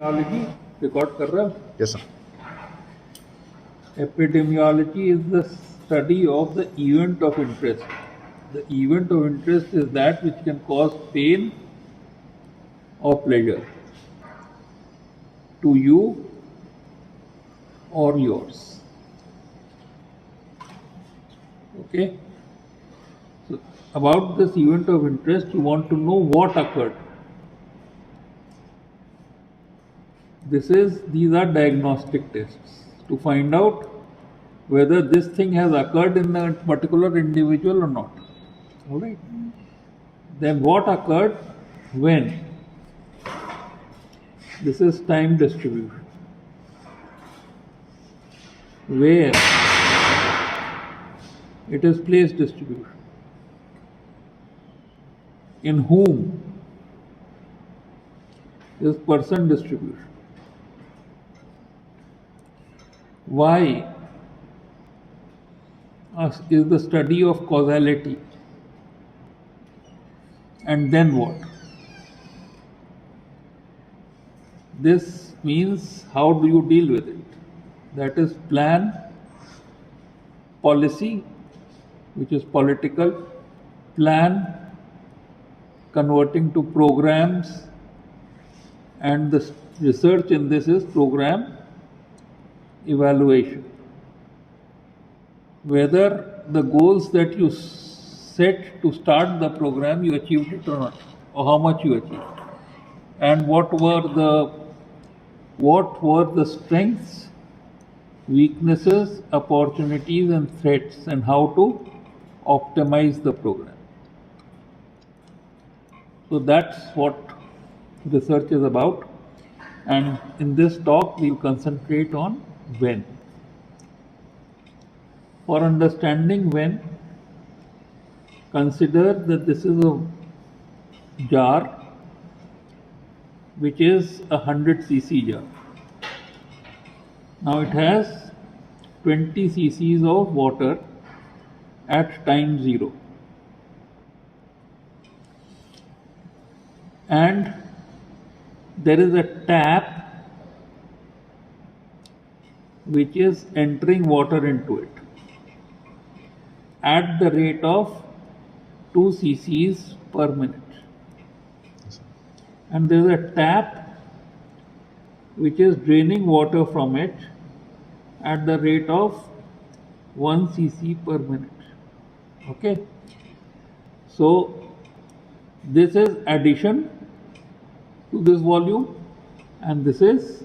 Record कर रहा है. Yes, sir. Epidemiology is the study of the event of interest. The event of interest is that which can cause pain or pleasure to you or yours. Okay? So, about this event of interest, you want to know what occurred. These are diagnostic tests to find out whether this thing has occurred in a particular individual or not. All right. Then what occurred when? This is time distribution. Where? It is place distribution. In whom? Is person distribution. Why? Is the study of causality. And then what? This means how do you deal with it? That is plan, policy, which is political, plan, converting to programs, and the research in this is program evaluation. Whether the goals that you set to start the program you achieved it or not, or how much you achieved, and what were the strengths, weaknesses, opportunities, and threats, and how to optimize the program. So that's what research is about, and in this talk we'll concentrate on when. For understanding when, consider that this is a jar which is a 100 cc jar. Now it has 20 cc's of water at time 0. And there is a tap which is entering water into it at the rate of 2 cc's per minute. And there is a tap which is draining water from it at the rate of 1 cc per minute. Okay. So this is addition to this volume, and this is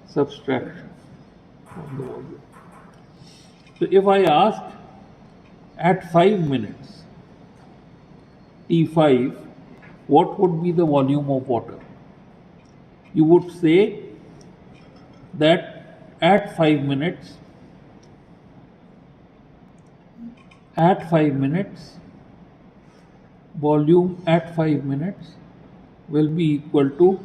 subtraction from the volume. So if I ask at 5 minutes, T5, what would be the volume of water? You would say that at 5 minutes, volume at 5 minutes will be equal to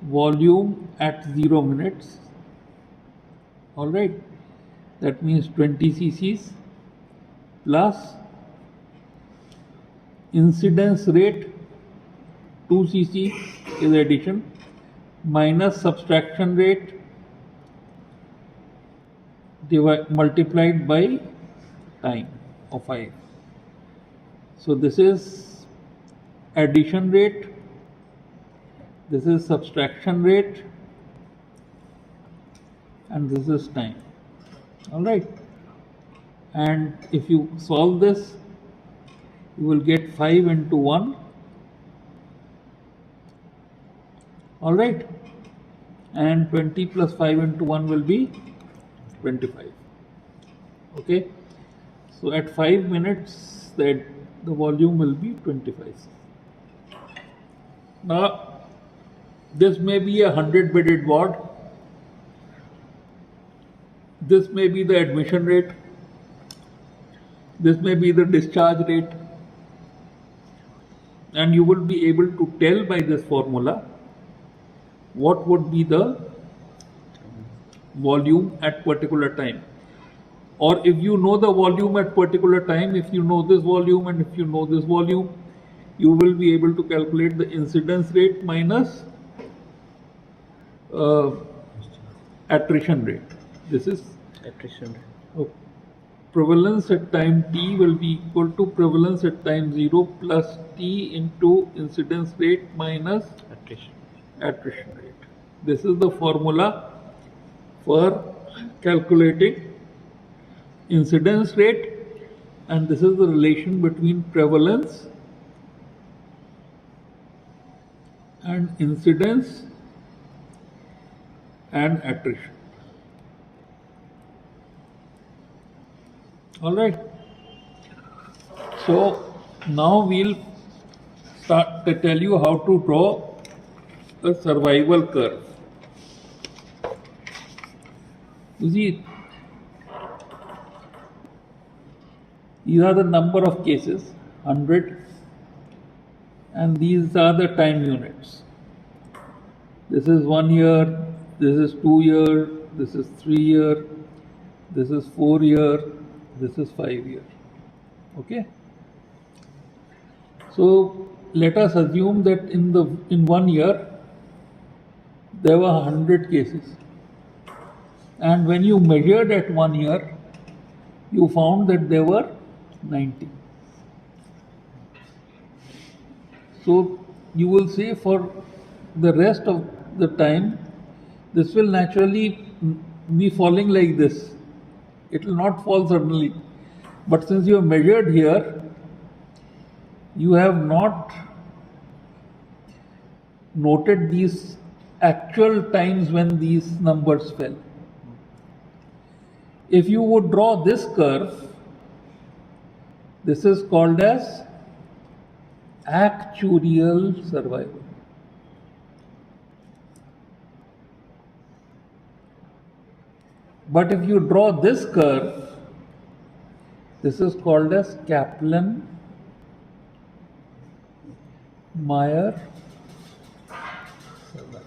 volume at 0 minutes. All right. That means 20 cc's plus incidence rate 2 cc is addition minus subtraction rate multiplied by time of 5. So this is addition rate, this is subtraction rate, and this is time. All right. And if you solve this, you will get 5 into 1. All right. And 20 plus 5 into 1 will be 25. Okay. So at 5 minutes, the volume will be 25. Now, this may be a 100-bedded ward. This may be the admission rate. This may be the discharge rate. And you will be able to tell by this formula what would be the volume at particular time. Or if you know the volume at particular time, if you know this volume and if you know this volume, you will be able to calculate the incidence rate minus uh, attrition rate. This is attrition rate. oh, prevalence at time t will be equal to prevalence at time 0 plus t into incidence rate minus attrition rate. This is the formula for calculating incidence rate, and this is the relation between prevalence and incidence and attrition. All right. So now we'll start to tell you how to draw a survival curve. You see, these are the number of cases, 100, and these are the time units. This is 1 year, this is 2 year, this is 3 year, this is 4 year, this is 5 year. Okay? So let us assume that in 1 year there were 100 cases, and when you measured at 1 year, you found that there were 90. So you will say for the rest of the time, this will naturally be falling like this. It will not fall suddenly. But since you have measured here, you have not noted these actual times when these numbers fell. If you would draw this curve, this is called as actuarial survival. But if you draw this curve, this is called as Kaplan-Meier survival.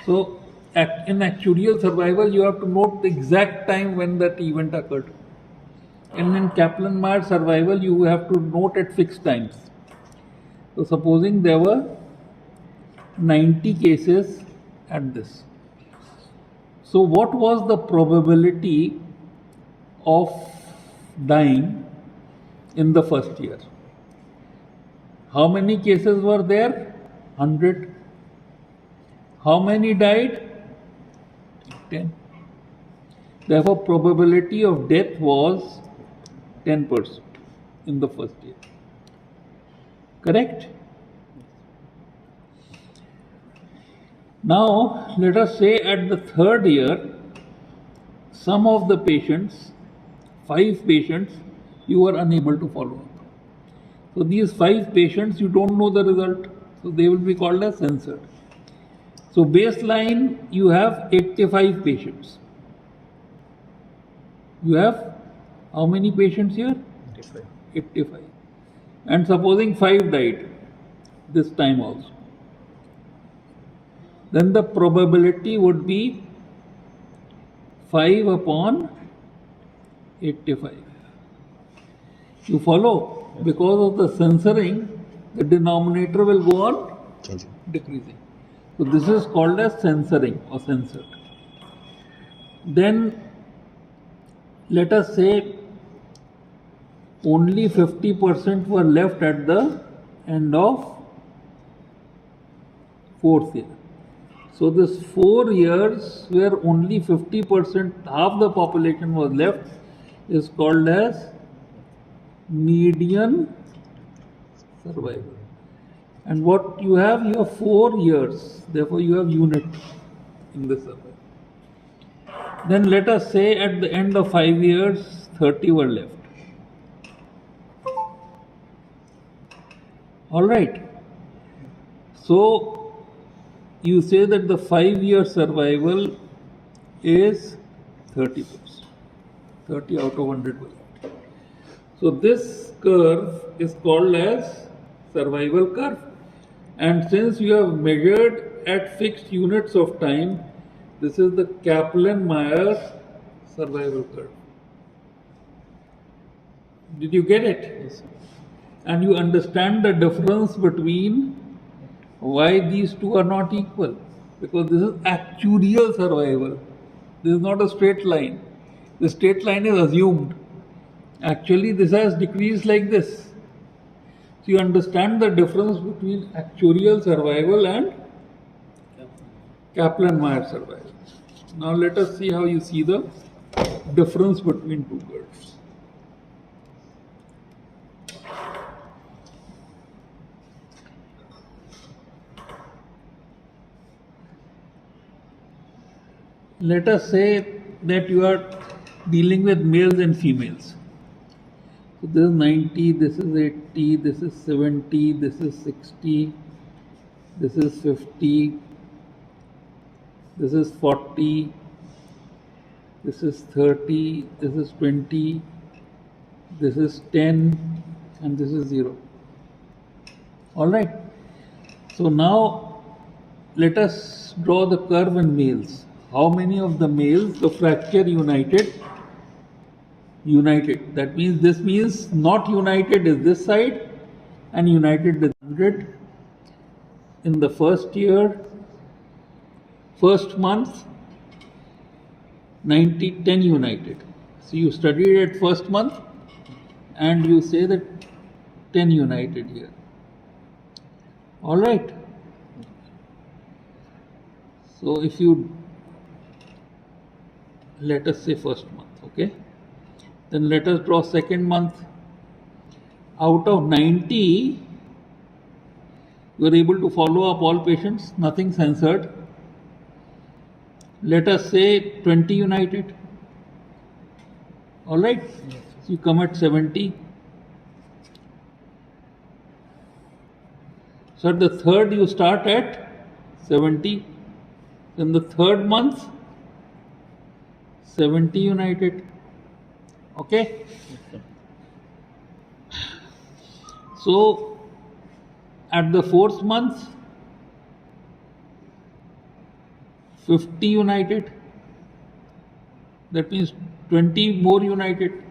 So in actuarial survival, you have to note the exact time when that event occurred. And in Kaplan-Meier survival, you have to note at fixed times. So supposing there were 90 cases at this. So what was the probability of dying in the first year? How many cases were there? 100. How many died? 10. Therefore, probability of death was 10% in the first year. Correct? Now, let us say at the third year, some of the patients, 5 patients, you were unable to follow up. So these 5 patients, you don't know the result. So they will be called as censored. So baseline, you have 85 patients. You have how many patients here? 85. 85. And supposing 5 died this time also, then the probability would be 5 upon 85. You follow? Because of the censoring, the denominator will go on decreasing. So this is called as censoring or censored. Then let us say only 50% were left at the end of 4th year. So this 4 years where only 50%, half the population was left, is called as median survival. And what you have? You have 4 years. Therefore, you have unit in the survival. Then let us say at the end of 5 years, 30 were left. All right. So you say that the 5-year survival is 30%. 30 out of 100 were left. So this curve is called as survival curve. And since you have measured at fixed units of time, this is the Kaplan-Meier survival curve. Did you get it? Yes, sir. And you understand the difference between why these two are not equal. because this is actuarial survival. This is not a straight line. The straight line is assumed. Actually, this has decreased like this. So you understand the difference between actuarial survival and Kaplan-Meier survival. Now let us see how you see the difference between two curves. Let us say that you are dealing with males and females. So this is 90, this is 80, this is 70, this is 60, this is 50, this is 40, this is 30, this is 20, this is 10, and this is 0. Alright. So now let us draw the curve in males. How many of the males the fracture united? United. That means this means not united is this side and united is 100 in the first year, first month, 90, 10 united. So you studied at first month and you say that 10 united here. Alright. So if you let us say first month, okay? Then let us draw second month. Out of 90, you are able to follow up all patients, nothing censored. Let us say 20 united. Alright? Yes. So you come at 70. So at the third you start at 70. Then the third month, 70 united. Okay? So at the fourth month, 50 united. That means 20 more united.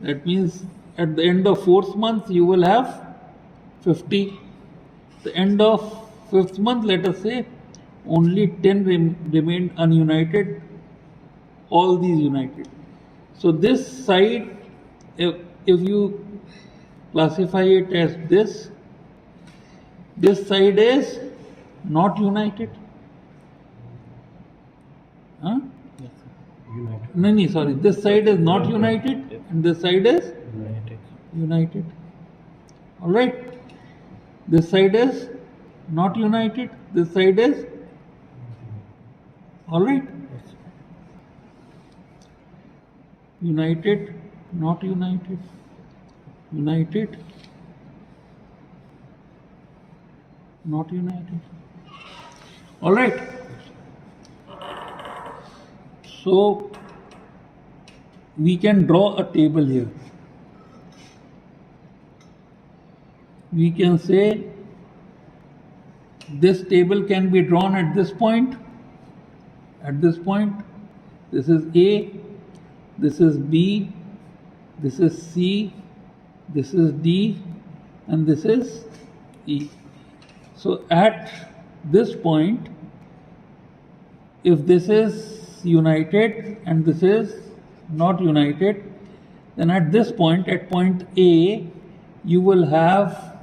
That means at the end of fourth month you will have 50. The end of fifth month, let us say, only 10 remained ununited, all these united. So this side, if you classify it as this side is not united. Huh? Yes, united. No, sorry. This side is not united and this side is united. Alright. This side is not united. This side is alright. United, not united. United, not united. Alright. So we can draw a table here. We can say this table can be drawn at this point. At this point, this is A, this is B, this is C, this is D, and this is E. So at this point, if this is united and this is not united, then at this point, at point A, you will have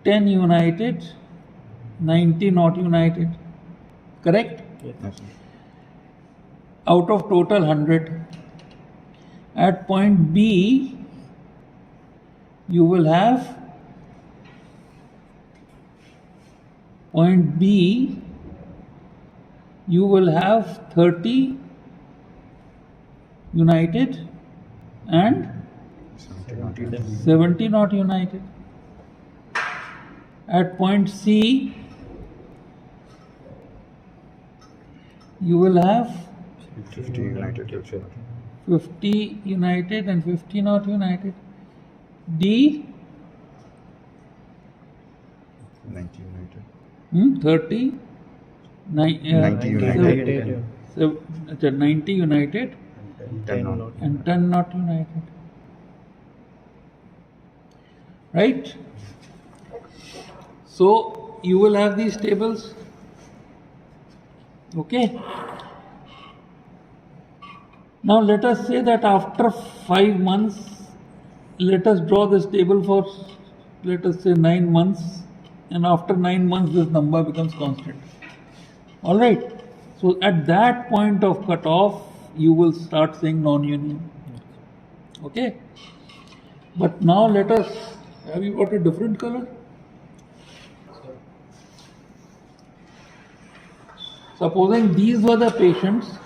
10 united, 90 not united. Correct? Yes. Out of total 100. At point B, you will have point B, you will have 30 united and 70 not united. At point C, you will have 50 united. 50 united and 50 not united. D, 90 united. 30, 90 united. 90 united 10 not. and 10 not united. Right? So you will have these tables. Okay. Now let us say that after 5 months, let us draw this table for, let us say, 9 months, and after 9 months this number becomes constant. All right. So at that point of cutoff, you will start saying non-union. Okay. But now let us, have you got a different color? Supposing these were the patients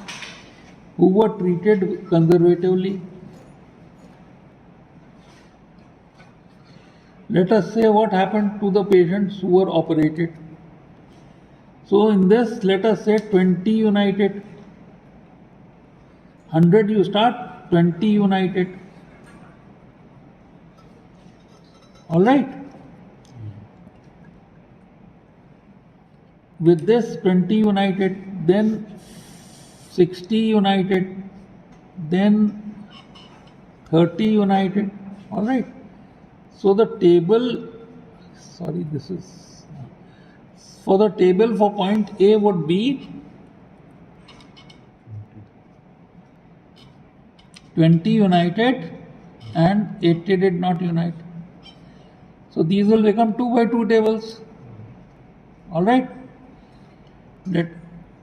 who were treated conservatively. Let us say what happened to the patients who were operated. So in this, let us say 20 united. 100 you start, 20 united. All right. With this 20 united, then 60 united, then 30 united. All right. So the table, sorry, this is, for the table for point A would be 20 united and 80 did not unite. So these will become 2 by 2 tables. All right.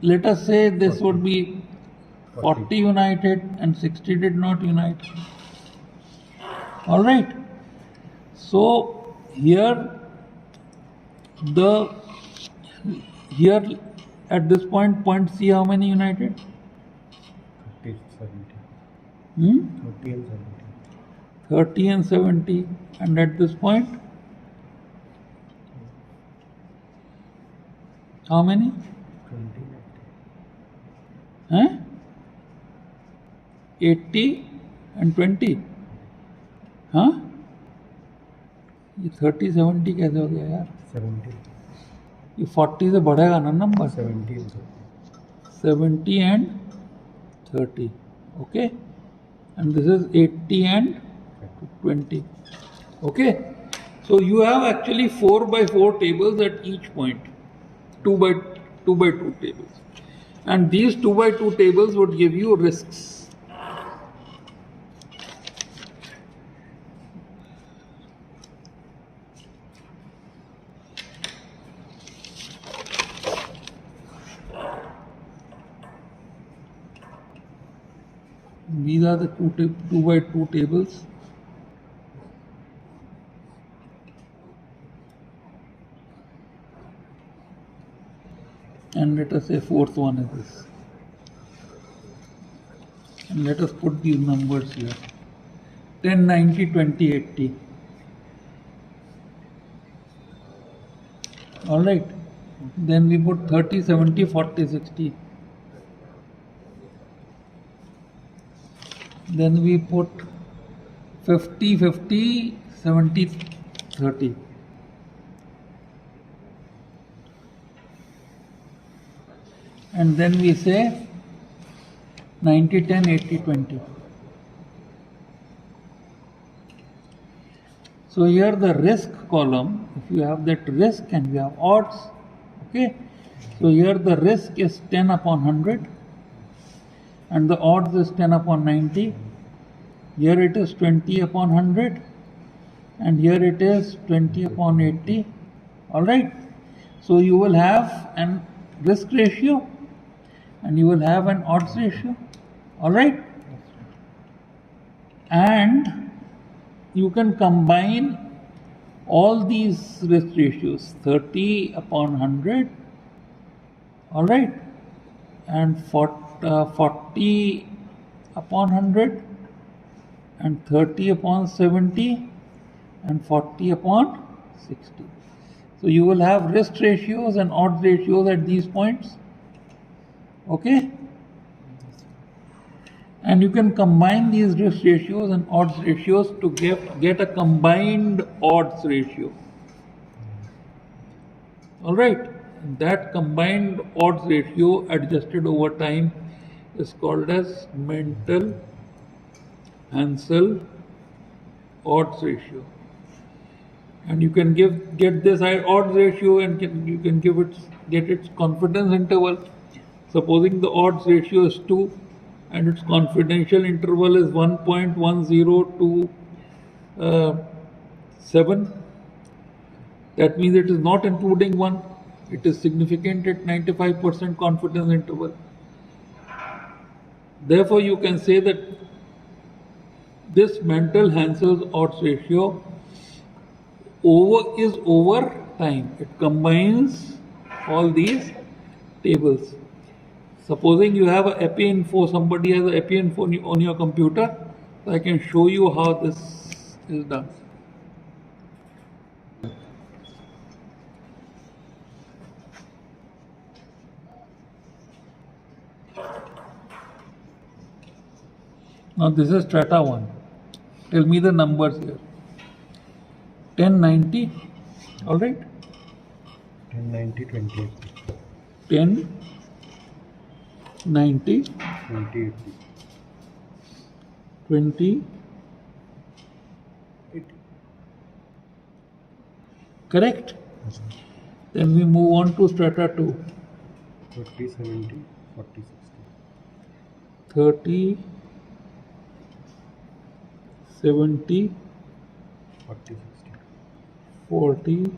Let us say this would be 40 united and 60 did not unite. All right. So here at this point C, how many united? 30, 70. 30 and 70. 30 and 70. And at this point, how many? 20. 80 and 20. हाँ? ये 30 70 कैसे हो गया यार? 70. ये 40 से बढ़ेगा ना number? 70 and 70 and 30. Okay? And this is 80 and 20. Okay? So you have actually 4 by 4 tables at each point. 2 by 2 tables. And these 2 by 2 tables would give you risks. These are the 2 by 2 tables. And let us say fourth one is this. And let us put these numbers here. 10, 90, 20, 80. All right. Then we put 30, 70, 40, 60. Then we put 50, 50, 70, 30. And then we say 90, 10, 80, 20. So here the risk column, if you have that risk and you have odds, okay. So here the risk is 10 upon 100 and the odds is 10 upon 90. Here it is 20 upon 100 and here it is 20 upon 80. All right. So you will have an risk ratio and you will have an odds ratio. All right. And you can combine all these risk ratios, 30 upon 100, all right, and 40 upon 100, and 30 upon 70, and 40 upon 60. So you will have risk ratios and odds ratios at these points, okay? And you can combine these risk ratios and odds ratios to get a combined odds ratio. All right. That combined odds ratio adjusted over time is called as mental Hansel odds ratio. And you can get this odds ratio and you can get its confidence interval. Supposing the odds ratio is 2 and its confidential interval is 1.10 to 7, that means it is not including 1. It is significant at 95% confidence interval. Therefore, you can say that this mental Hansel's odds ratio is over time. It combines all these tables. Supposing you have a EpiInfo, somebody has a EpiInfo on your computer, so I can show you how this is done. Now this is strata 1. Tell me the numbers here. 1090, alright? 1090, 28. 1090, 2080. 20. Correct? Then we move on to strata 2. 30, 70, 40, 60. 30, 70, 40, 60. 40,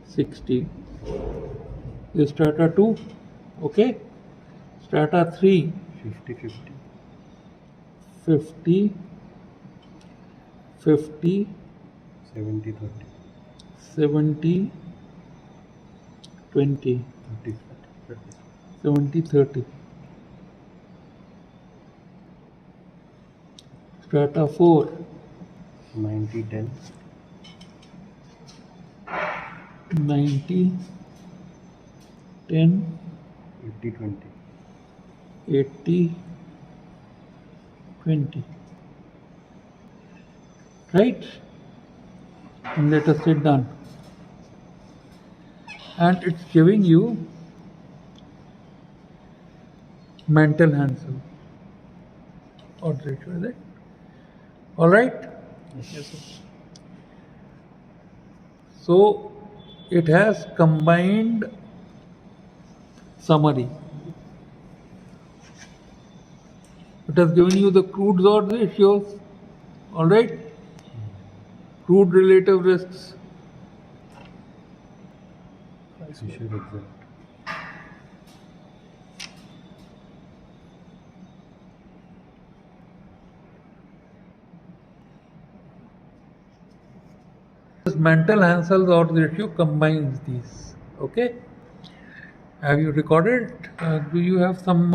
60. This is strata 2. Okay? Strata 3, 50, 50. 50, 50, 70, 30. 70, 20, 30, 30. 70, 30. Strata 4, 90, 10. 90, 10, 80, 20. 80, 20. Right? And let us say done. And it's giving you mental Hansel odds ratio, is it? All right? Yes, sir. So it has combined summary. It has given you the crude odds ratios, all right? Crude relative risks. Fisher exact. This mental Hansel's odds ratio combines these. Okay? Have you recorded? Do you have some